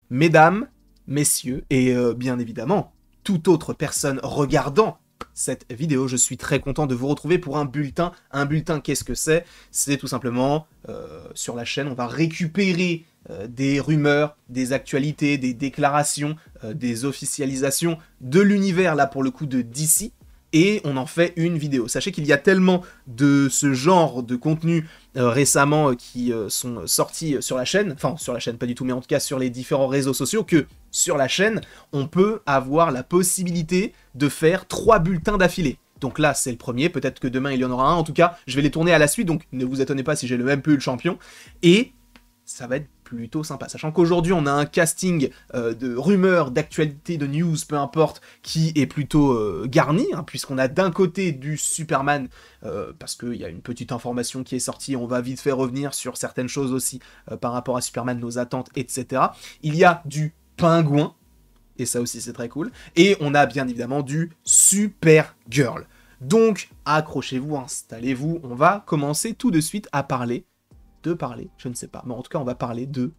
mesdames, messieurs, et bien évidemment, toute autre personne regardant cette vidéo, je suis très content de vous retrouver pour un bulletin. Un bulletin, qu'est-ce que c'est? C'est tout simplement, sur la chaîne, on va récupérer des rumeurs, des actualités, des déclarations, des officialisations de l'univers, là pour le coup de DC, et on en fait une vidéo. Sachez qu'il y a tellement de ce genre de contenu récemment qui sont sortis sur la chaîne, enfin sur la chaîne pas du tout, mais en tout cas sur les différents réseaux sociaux, que sur la chaîne, on peut avoir la possibilité de faire 3 bulletins d'affilée. Donc là, c'est le premier, peut-être que demain il y en aura un, en tout cas, je vais les tourner à la suite, donc ne vous étonnez pas si j'ai le même pull champion, et ça va être plutôt sympa, sachant qu'aujourd'hui on a un casting de rumeurs, d'actualités, de news, peu importe, qui est plutôt garni, hein, puisqu'on a d'un côté du Superman, parce qu'il y a une petite information qui est sortie, on va vite faire revenir sur certaines choses aussi par rapport à Superman, nos attentes, etc. Il y a du Pingouin, et ça aussi c'est très cool, et on a bien évidemment du Supergirl. Donc accrochez-vous, installez-vous, on va commencer tout de suite à parler, je ne sais pas, mais en tout cas on va parler de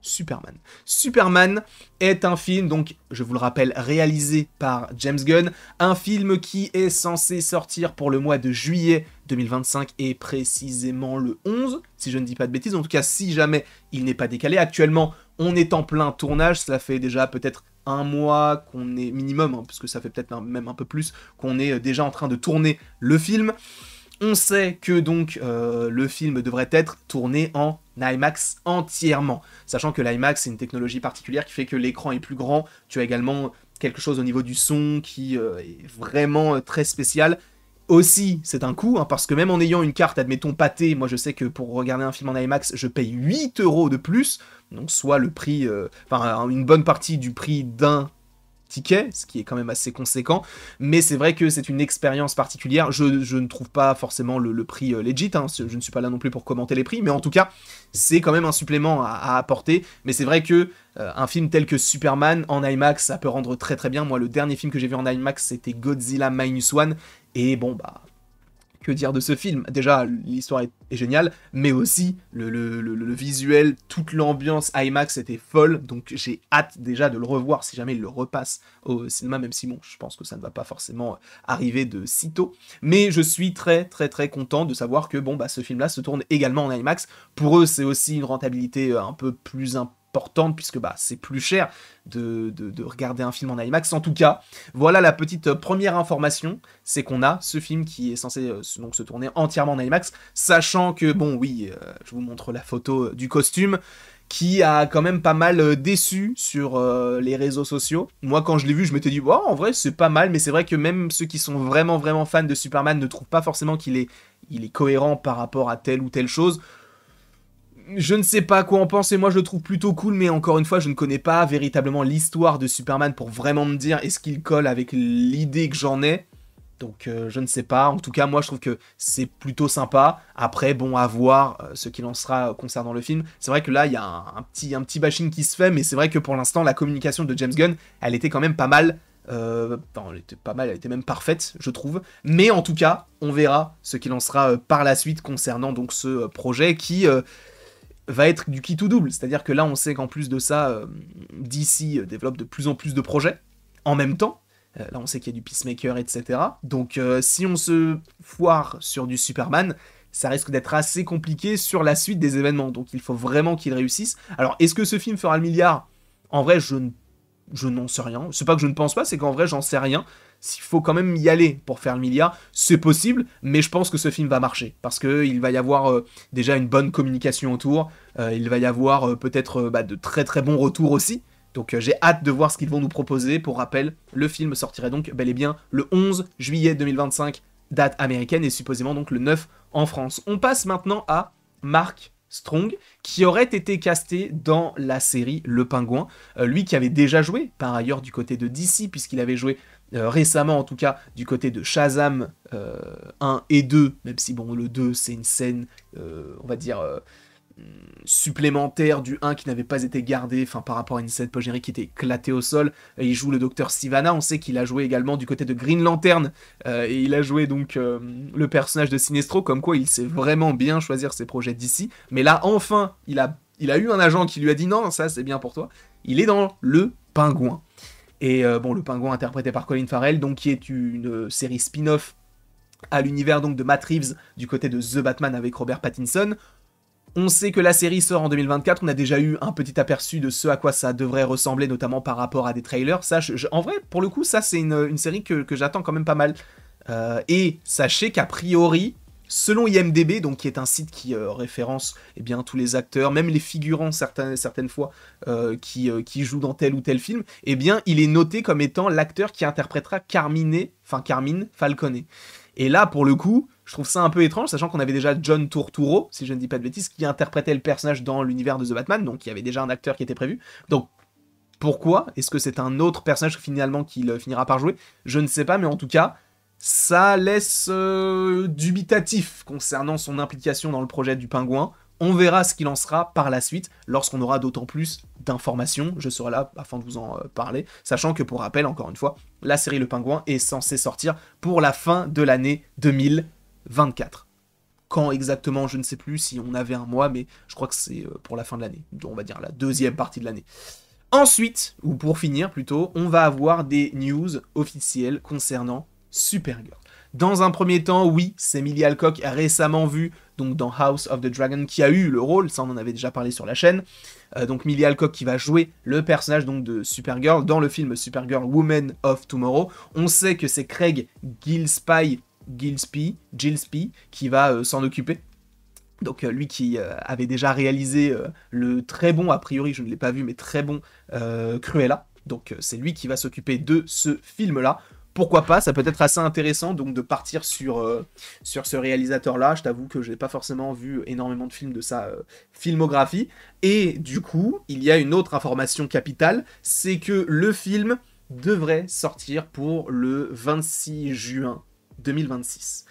Superman. Superman est un film, donc je vous le rappelle, réalisé par James Gunn, un film qui est censé sortir pour le mois de juillet 2025 et précisément le 11, si je ne dis pas de bêtises, en tout cas si jamais il n'est pas décalé. Actuellement on est en plein tournage, cela fait déjà peut-être un mois qu'on est minimum, hein, parce que ça fait peut-être même un peu plus, qu'on est déjà en train de tourner le film. On sait que donc le film devrait être tourné en IMAX entièrement, sachant que l'IMAX c'est une technologie particulière qui fait que l'écran est plus grand, tu as également quelque chose au niveau du son qui est vraiment très spécial. Aussi, c'est un coût, hein, parce que même en ayant une carte, admettons pâtée, moi je sais que pour regarder un film en IMAX, je paye 8 € de plus, donc soit le prix, enfin une bonne partie du prix d'un ticket, ce qui est quand même assez conséquent, mais c'est vrai que c'est une expérience particulière. Je ne trouve pas forcément le prix legit, hein, je ne suis pas là non plus pour commenter les prix, mais en tout cas, c'est quand même un supplément à apporter, mais c'est vrai que un film tel que Superman en IMAX, ça peut rendre très très bien. Moi, le dernier film que j'ai vu en IMAX, c'était Godzilla Minus One, et bon, bah, que dire de ce film? Déjà, l'histoire est géniale, mais aussi le visuel, toute l'ambiance IMAX était folle, donc j'ai hâte déjà de le revoir si jamais il le repasse au cinéma, même si bon, je pense que ça ne va pas forcément arriver de sitôt. Mais je suis très très très content de savoir que bon, bah, ce film-là se tourne également en IMAX. Pour eux, c'est aussi une rentabilité un peu plus importante, puisque bah, c'est plus cher de regarder un film en IMAX. En tout cas, voilà la petite première information, c'est qu'on a ce film qui est censé donc se tourner entièrement en IMAX, sachant que, bon oui, je vous montre la photo du costume, qui a quand même pas mal déçu sur les réseaux sociaux. Moi, quand je l'ai vu, je m'étais dit, oh, en vrai, c'est pas mal, mais c'est vrai que même ceux qui sont vraiment, vraiment fans de Superman ne trouvent pas forcément qu'il est cohérent par rapport à telle ou telle chose. Je ne sais pas quoi en penser, moi je le trouve plutôt cool, mais encore une fois, je ne connais pas véritablement l'histoire de Superman pour vraiment me dire est-ce qu'il colle avec l'idée que j'en ai. Donc je ne sais pas, en tout cas moi je trouve que c'est plutôt sympa. Après bon, à voir ce qu'il en sera concernant le film. C'est vrai que là il y a un petit bashing qui se fait, mais c'est vrai que pour l'instant la communication de James Gunn, elle était quand même pas mal. Enfin, elle était pas mal, elle était même parfaite, je trouve. Mais en tout cas, on verra ce qu'il en sera par la suite concernant donc ce projet qui va être du qui tout double, c'est-à-dire que là on sait qu'en plus de ça, DC développe de plus en plus de projets en même temps. Là on sait qu'il y a du Peacemaker, etc. Donc si on se foire sur du Superman, ça risque d'être assez compliqué sur la suite des événements, donc il faut vraiment qu'il réussisse. Alors est-ce que ce film fera le milliard? En vrai je n'en sais rien, c'est pas que je ne pense pas, c'est qu'en vrai j'en sais rien. S'il faut quand même y aller pour faire le milliard, c'est possible, mais je pense que ce film va marcher, parce qu'il va y avoir déjà une bonne communication autour, il va y avoir peut-être de très très bons retours aussi, donc j'ai hâte de voir ce qu'ils vont nous proposer. Pour rappel, le film sortirait donc bel et bien le 11 juillet 2025, date américaine, et supposément donc le 9 en France. On passe maintenant à Mark Strong, qui aurait été casté dans la série Le Pingouin, lui qui avait déjà joué par ailleurs du côté de DC, puisqu'il avait joué récemment en tout cas du côté de Shazam 1 et 2, même si bon le 2 c'est une scène on va dire supplémentaire du 1 qui n'avait pas été gardé, enfin par rapport à une scène post-générique qui était éclatée au sol. Et il joue le docteur Sivana, on sait qu'il a joué également du côté de Green Lantern, et il a joué donc le personnage de Sinestro, comme quoi il sait vraiment bien choisir ses projets d'ici. Mais là enfin il a eu un agent qui lui a dit non, ça c'est bien pour toi, il est dans Le Pingouin. Et bon, Le Pingouin interprété par Colin Farrell, donc qui est une série spin-off à l'univers donc de Matt Reeves du côté de The Batman avec Robert Pattinson. On sait que la série sort en 2024, on a déjà eu un petit aperçu de ce à quoi ça devrait ressembler, notamment par rapport à des trailers. Ça, en vrai, pour le coup, ça c'est une série que j'attends quand même pas mal. Et sachez qu'a priori, selon IMDb, donc qui est un site qui référence eh bien, tous les acteurs, même les figurants certaines fois qui jouent dans tel ou tel film, eh bien il est noté comme étant l'acteur qui interprétera Carmine Falcone. Et là, pour le coup, je trouve ça un peu étrange, sachant qu'on avait déjà John Turturro, si je ne dis pas de bêtises, qui interprétait le personnage dans l'univers de The Batman, donc il y avait déjà un acteur qui était prévu. Donc, pourquoi ? Est-ce que c'est un autre personnage finalement qu'il finira par jouer ? Je ne sais pas, mais en tout cas, ça laisse dubitatif concernant son implication dans le projet du Pingouin. On verra ce qu'il en sera par la suite, lorsqu'on aura d'autant plus d'informations. Je serai là afin de vous en parler, sachant que pour rappel, encore une fois, la série Le Pingouin est censée sortir pour la fin de l'année 2024. Quand exactement, je ne sais plus si on avait un mois, mais je crois que c'est pour la fin de l'année, on va dire la deuxième partie de l'année. Ensuite, ou pour finir plutôt, on va avoir des news officielles concernant Supergirl. Dans un premier temps, oui, c'est Millie Alcock récemment vue donc dans House of the Dragon qui a eu le rôle, ça on en avait déjà parlé sur la chaîne. Donc Millie Alcock qui va jouer le personnage donc de Supergirl dans le film Supergirl Woman of Tomorrow. On sait que c'est Craig Gillespie qui va s'en occuper. Donc lui qui avait déjà réalisé le très bon, a priori je ne l'ai pas vu, mais très bon Cruella. Donc c'est lui qui va s'occuper de ce film-là. Pourquoi pas, ça peut être assez intéressant donc de partir sur ce réalisateur-là. Je t'avoue que j'ai pas forcément vu énormément de films de sa filmographie. Et du coup, il y a une autre information capitale, c'est que le film devrait sortir pour le 26 juin 2026.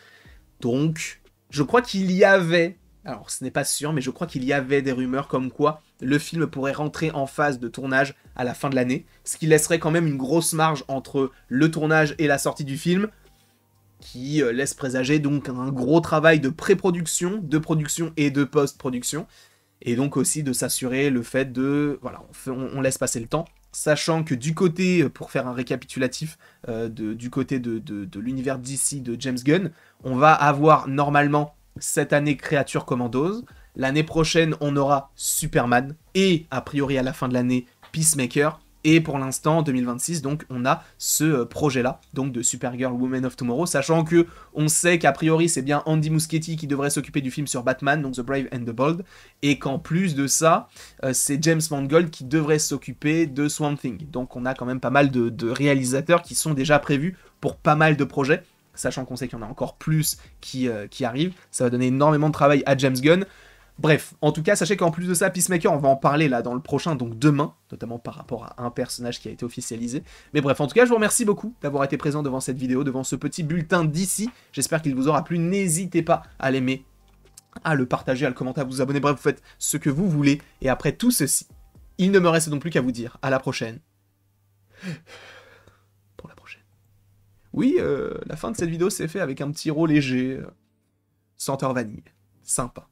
Donc, je crois qu'il y avait... Alors, ce n'est pas sûr, mais je crois qu'il y avait des rumeurs comme quoi le film pourrait rentrer en phase de tournage à la fin de l'année, ce qui laisserait quand même une grosse marge entre le tournage et la sortie du film, qui laisse présager donc un gros travail de pré-production, de production et de post-production, et donc aussi de s'assurer le fait de... Voilà, on laisse passer le temps, sachant que du côté, pour faire un récapitulatif, du côté de l'univers DC de James Gunn, on va avoir normalement... cette année Créature Commandos, l'année prochaine on aura Superman, et a priori à la fin de l'année Peacemaker, et pour l'instant 2026 donc on a ce projet-là, donc de Supergirl Woman of Tomorrow, sachant que on sait qu'a priori c'est bien Andy Muschietti qui devrait s'occuper du film sur Batman, donc The Brave and the Bold, et qu'en plus de ça, c'est James Mangold qui devrait s'occuper de Swamp Thing, donc on a quand même pas mal de réalisateurs qui sont déjà prévus pour pas mal de projets, sachant qu'on sait qu'il y en a encore plus qui arrivent, ça va donner énormément de travail à James Gunn. Bref, en tout cas, sachez qu'en plus de ça, Peacemaker, on va en parler là dans le prochain, donc demain, notamment par rapport à un personnage qui a été officialisé. Mais bref, en tout cas, je vous remercie beaucoup d'avoir été présent devant cette vidéo, devant ce petit bulletin d'ici. J'espère qu'il vous aura plu, n'hésitez pas à l'aimer, à le partager, à le commenter, à vous abonner, bref, vous faites ce que vous voulez. Et après tout ceci, il ne me reste donc plus qu'à vous dire à la prochaine. Oui, la fin de cette vidéo s'est fait avec un petit rôle léger, senteur vanille. Sympa.